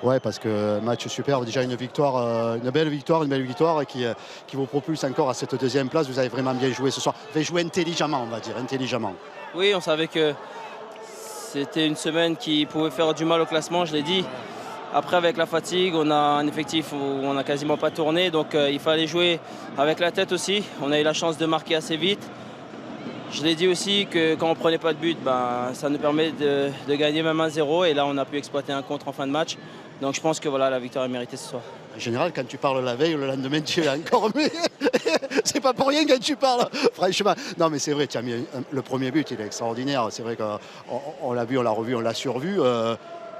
Ouais, parce que match super, déjà une victoire, une belle victoire qui vous propulse encore à cette deuxième place. Vous avez vraiment bien joué ce soir. Vous avez joué intelligemment, on va dire, intelligemment. Oui, on savait que c'était une semaine qui pouvait faire du mal au classement, je l'ai dit. Après, avec la fatigue, on a un effectif où on n'a quasiment pas tourné, donc il fallait jouer avec la tête aussi. On a eu la chance de marquer assez vite. Je l'ai dit aussi que quand on ne prenait pas de but, ça nous permet de gagner même 1-0. Et là, on a pu exploiter un contre en fin de match. Donc je pense que voilà, la victoire est méritée ce soir. En général, quand tu parles la veille, le lendemain, tu es encore mieux. C'est pas pour rien quand tu parles, franchement. Non, mais c'est vrai, tu as mis le premier but, il est extraordinaire. C'est vrai qu'on l'a vu, on l'a revu, on l'a survu.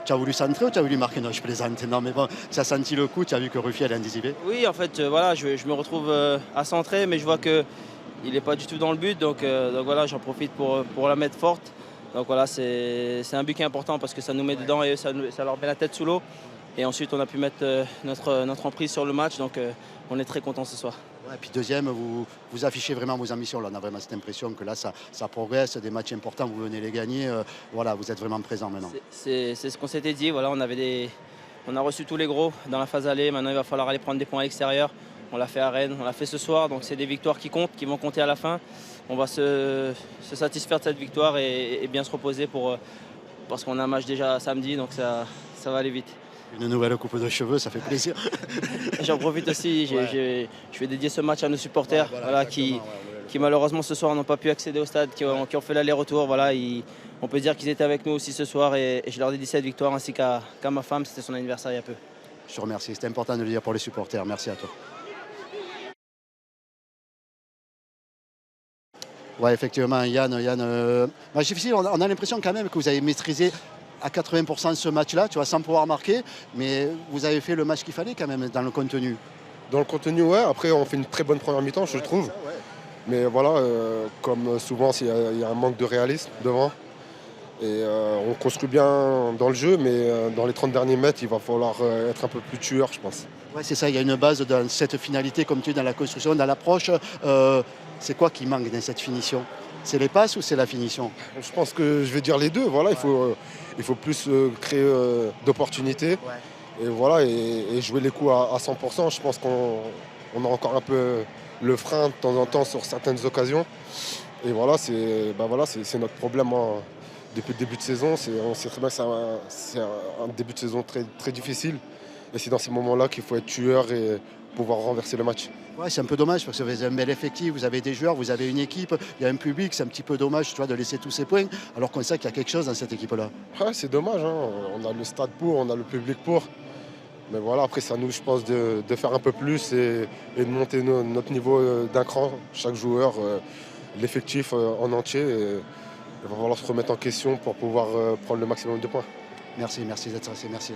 Tu as voulu centrer ou tu as voulu marquer? Non, je plaisante. Non, mais bon, tu as senti le coup, tu as vu que Ruffier a indisibé. Oui, en fait, voilà, je me retrouve à centrer, mais je vois qu'il n'est pas du tout dans le but. Donc voilà, j'en profite pour la mettre forte. Donc voilà, c'est un but qui est important parce que ça nous met dedans et ça leur met la tête sous l'eau. Et ensuite, on a pu mettre notre emprise sur le match. Donc on est très contents ce soir. Ouais, puis deuxième, vous affichez vraiment vos ambitions. Là, on a vraiment cette impression que là, ça progresse, des matchs importants, vous venez les gagner. Voilà, vous êtes vraiment présent maintenant. C'est ce qu'on s'était dit. Voilà, on a reçu tous les gros dans la phase aller. Maintenant, il va falloir aller prendre des points à l'extérieur. On l'a fait à Rennes, on l'a fait ce soir. Donc, c'est des victoires qui comptent, qui vont compter à la fin. On va se satisfaire de cette victoire et bien se reposer parce qu'on a un match déjà samedi. Donc, ça va aller vite. Une nouvelle coupe de cheveux, ça fait plaisir. J'en profite aussi. Je vais dédier ce match à nos supporters qui malheureusement ce soir n'ont pas pu accéder au stade, qui ont fait l'aller-retour. Voilà, on peut dire qu'ils étaient avec nous aussi ce soir et je leur dédie cette victoire ainsi qu'à ma femme. C'était son anniversaire il y a peu. Je te remercie, c'était important de le dire pour les supporters. Merci à toi. Ouais, effectivement, Yann, match difficile. On a l'impression quand même que vous avez maîtrisé à 80% ce match-là, tu vois, sans pouvoir marquer, mais vous avez fait le match qu'il fallait quand même dans le contenu. Dans le contenu, ouais. Après, on fait une très bonne première mi-temps, je trouve. Ça, ouais. Mais voilà, comme souvent, il y a un manque de réalisme devant. Et on construit bien dans le jeu, mais dans les 30 derniers mètres, il va falloir être un peu plus tueur, je pense. Ouais, c'est ça, il y a une base dans cette finalité, comme tu dis, dans la construction, dans l'approche. C'est quoi qui manque dans cette finition? C'est les passes ou c'est la finition? Je pense que je vais dire les deux. Voilà, il faut plus créer d'opportunités. Ouais. Et voilà, et jouer les coups à 100%. Je pense qu'on a encore un peu le frein de temps en temps sur certaines occasions. Et voilà, c'est notre problème depuis le début de saison. On sait très bien que c'est un début de saison très, très difficile. Et c'est dans ces moments-là qu'il faut être tueur et pouvoir renverser le match. Ouais, c'est un peu dommage parce que vous avez un bel effectif, vous avez des joueurs, vous avez une équipe, il y a un public, c'est un petit peu dommage tu vois, de laisser tous ces points alors qu'on sait qu'il y a quelque chose dans cette équipe-là. Ouais, c'est dommage, hein. On a le stade pour, on a le public pour. Mais voilà, après c'est à nous, je pense, de faire un peu plus et de monter notre niveau d'un cran, chaque joueur, l'effectif en entier. Et il va falloir se remettre en question pour pouvoir prendre le maximum de points. Merci d'être resté, merci.